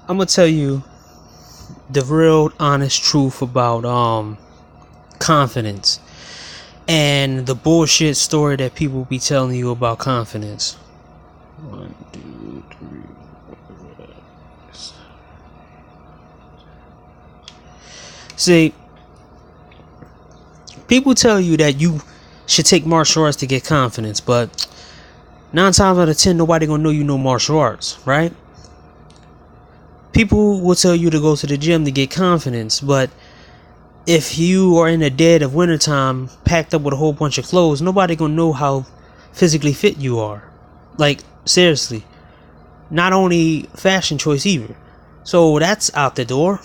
I'm gonna tell you the real honest truth about confidence and the bullshit story that people be telling you about confidence. 1, 2, 3. See, people tell you that you should take martial arts to get confidence, but 9 times out of 10, nobody gonna know you know martial arts, right? People will tell you to go to the gym to get confidence, but if you are in the dead of wintertime, packed up with a whole bunch of clothes, nobody gonna know how physically fit you are. Like, seriously. Not only fashion choice either. So that's out the door.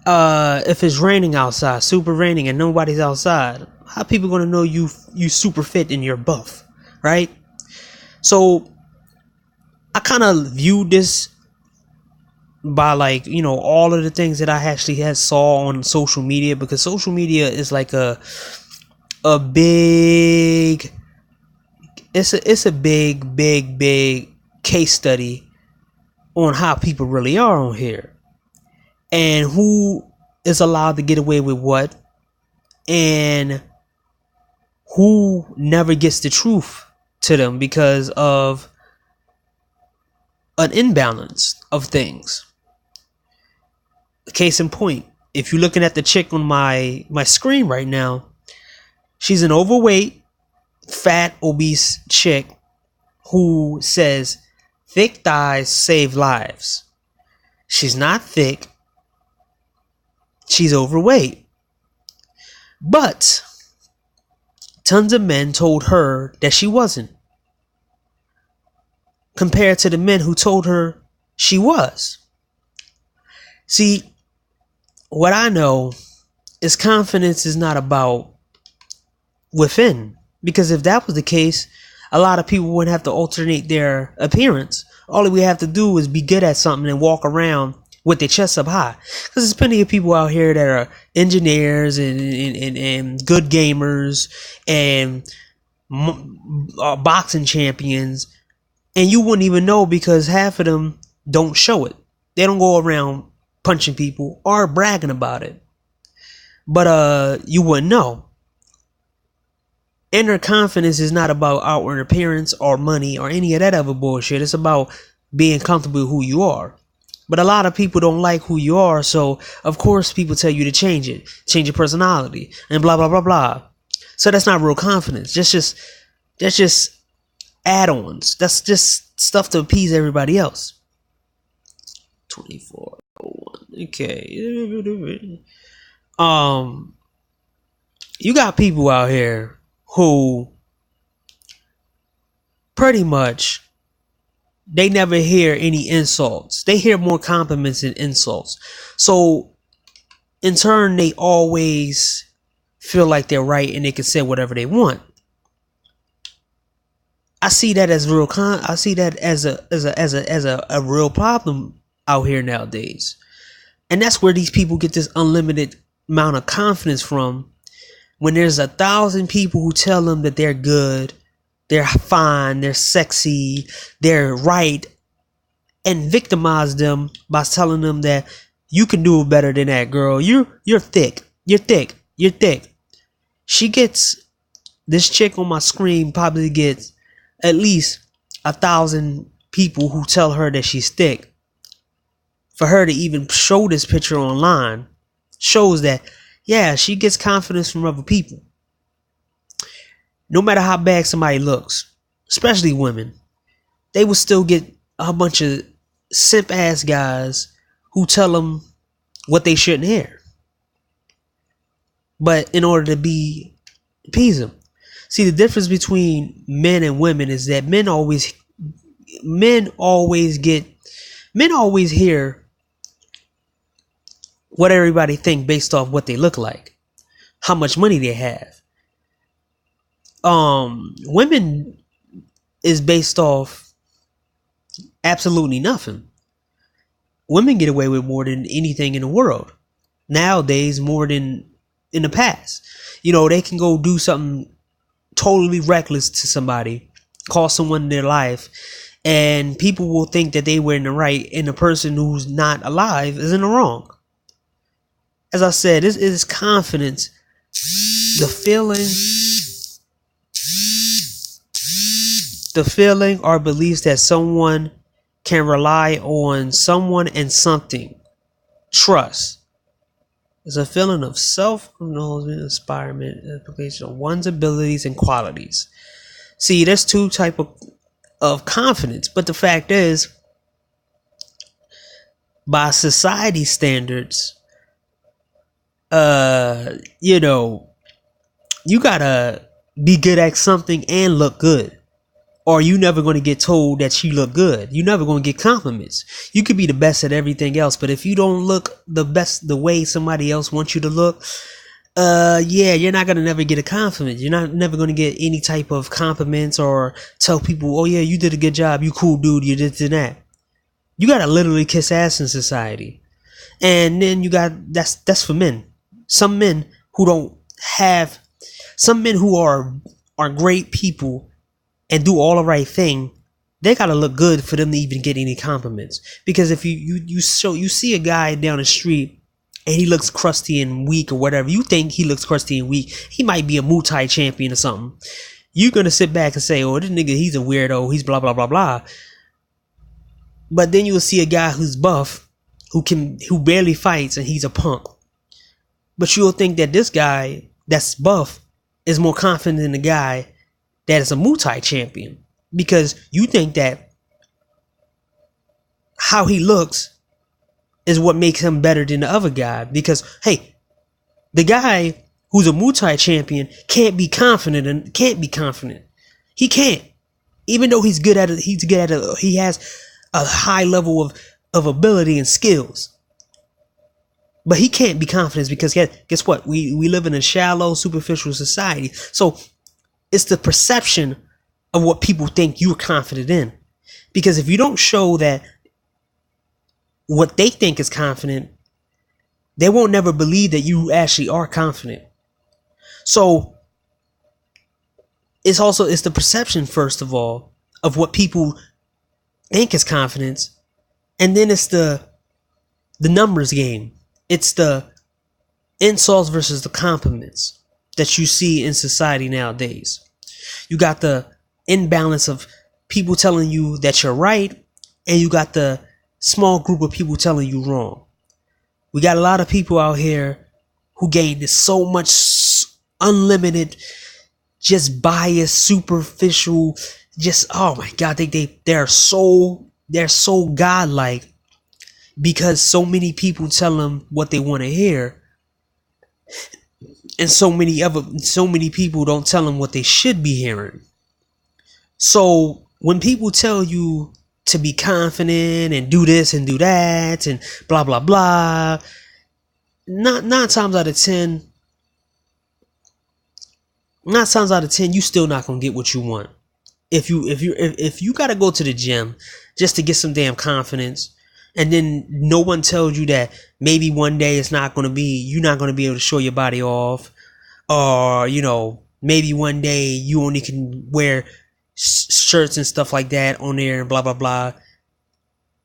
If it's raining outside, super raining, and nobody's outside, how people gonna know you super fit and you're buff, right? So I kind of viewed this by all of the things that I actually saw on social media, because social media is like a big, it's a big case study on how people really are on here and who is allowed to get away with what and who never gets the truth to them because of an imbalance of things. Case in point, if you're looking at the chick on my screen right now, she's an overweight, fat, obese chick who says thick thighs save lives. She's not thick. She's overweight. But tons of men told her that she wasn't, compared to the men who told her she was. See, what I know is confidence is not about within. Because if that was the case, a lot of people wouldn't have to alternate their appearance. All we have to do is be good at something and walk around with their chest up high. Because there's plenty of people out here that are engineers and good gamers and boxing champions. And you wouldn't even know because half of them don't show it. They don't go around punching people or bragging about it. But you wouldn't know. Inner confidence is not about outward appearance or money or any of that other bullshit. It's about being comfortable with who you are. But a lot of people don't like who you are, so of course people tell you to change it, change your personality, and blah blah blah blah. So that's not real confidence. That's just add-ons. That's just stuff to appease everybody else. 24. Okay. You got people out here who pretty much they never hear any insults. They hear more compliments than insults. So in turn, they always feel like they're right and they can say whatever they want. I see that as real. I see that as a real problem out here nowadays. And that's where these people get this unlimited amount of confidence from. When there's 1,000 people who tell them that they're good, they're fine, they're sexy, they're right, and victimize them by telling them that you can do better than that, girl. You're thick. You're thick. You're thick. This chick on my screen probably gets at least 1,000 people who tell her that she's thick. For her to even show this picture online shows that, yeah, she gets confidence from other people. No matter how bad somebody looks, especially women, they will still get a bunch of simp ass guys who tell them what they shouldn't hear. But in order to appease them. See, the difference between men and women is that men always hear what everybody think based off what they look like, how much money they have. Women is based off absolutely nothing. Women get away with more than anything in the world nowadays, more than in the past. They can go do something totally reckless to somebody, cost someone their life, and people will think that they were in the right, and the person who's not alive is in the wrong. As I said, this is confidence. The feeling or beliefs that someone can rely on someone and something. Trust. It's a feeling of self-acknowledgement, inspirement, application of one's abilities and qualities. See, there's two type of confidence, but the fact is, by society standards, you gotta be good at something and look good, or you never going to get told that you look good. You never going to get compliments. You could be the best at everything else, but if you don't look the best the way somebody else wants you to look, you're not going to never get a compliment. You're not never going to get any type of compliments or tell people, oh yeah, you did a good job, you cool dude, you did that. You got to literally kiss ass in society. And then you got, that's for men. Some men who are great people and do all the right thing, they gotta look good for them to even get any compliments. Because if you see a guy down the street and he looks crusty and weak or whatever, you think he looks crusty and weak, he might be a Muay Thai champion or something. You're gonna sit back and say, oh, this nigga, he's a weirdo, he's blah blah blah blah. But then you'll see a guy who's buff, who barely fights, and he's a punk. But you'll think that this guy that's buff is more confident than the guy that is a Muay Thai champion, because you think that how he looks is what makes him better than the other guy. Because hey, the guy who's a Muay Thai champion can't be confident. He can't, even though he's good at it. He has a high level of ability and skills. But he can't be confident because guess what? We live in a shallow, superficial society. So it's the perception of what people think you're confident in. Because if you don't show that what they think is confident, they won't never believe that you actually are confident. So it's the perception, first of all, of what people think is confidence. And then it's the numbers game. It's the insults versus the compliments that you see in society nowadays. You got the imbalance of people telling you that you're right, and you got the small group of people telling you wrong. We got a lot of people out here who gain so much unlimited, just biased, superficial, just, oh my God, they're so godlike, because so many people tell them what they want to hear, and so many people don't tell them what they should be hearing. So when people tell you to be confident and do this and do that and blah blah blah, nine times out of ten, you still not gonna get what you want. If you gotta go to the gym just to get some damn confidence, and then no one tells you that maybe one day you're not going to be able to show your body off, or maybe one day you only can wear shirts and stuff like that on there and blah blah blah,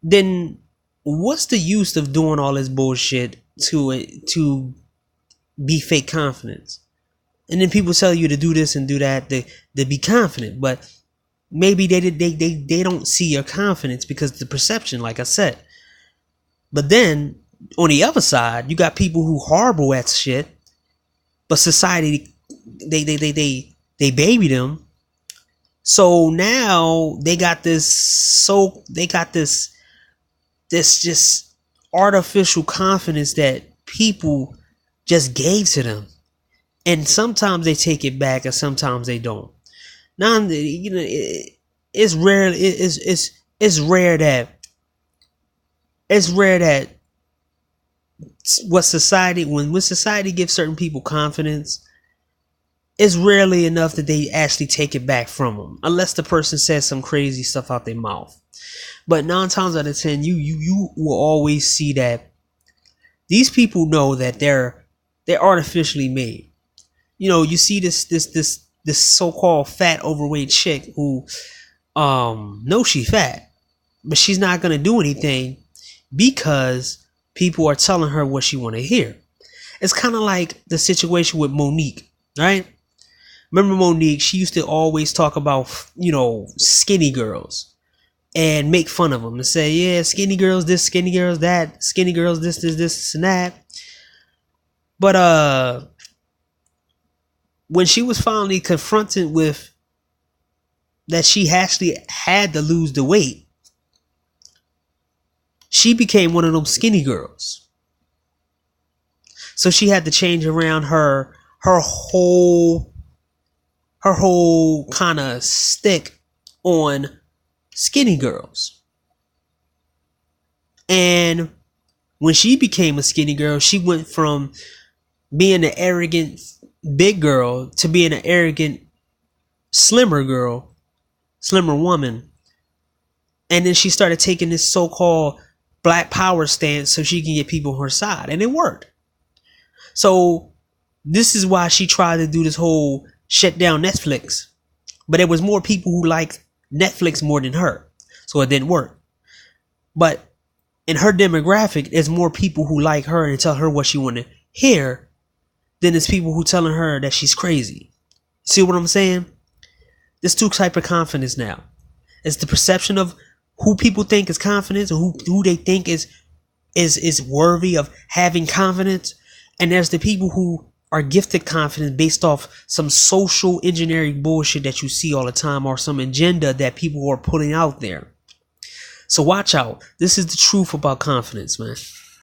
then what's the use of doing all this bullshit to be fake confidence? And then people tell you to do this and do that to be confident, but maybe they don't see your confidence because of the perception, like I said. But then on the other side, you got people who horrible at shit, but society they baby them. So now they got this just artificial confidence that people just gave to them, and sometimes they take it back, and sometimes they don't. Now it's rare. It's rare that when society gives certain people confidence, it's rarely enough that they actually take it back from them, unless the person says some crazy stuff out their mouth. But 9 times out of 10, you will always see that these people know that they're artificially made. You see this so-called fat, overweight chick who No, she fat, but she's not gonna do anything because people are telling her what she want to hear. It's kind of like the situation with Monique, right? Remember Monique? She used to always talk about, skinny girls and make fun of them and say, yeah, skinny girls this, skinny girls that, skinny girls this, and that. But when she was finally confronted with that she actually had to lose the weight, she became one of them skinny girls. So she had to change around her whole kind of stick on skinny girls. And when she became a skinny girl, she went from being an arrogant big girl to being an arrogant slimmer girl, slimmer woman. And then she started taking this so-called black power stance so she can get people on her side. And it worked. So this is why she tried to do this whole shut down Netflix. But there was more people who liked Netflix more than her. So it didn't work. But in her demographic, there's more people who like her and tell her what she want to hear than there's people who telling her that she's crazy. See what I'm saying? There's two types of confidence now. It's the perception of who people think is confidence or who they think is worthy of having confidence. And there's the people who are gifted confidence based off some social engineering bullshit that you see all the time or some agenda that people are putting out there. So watch out. This is the truth about confidence, man.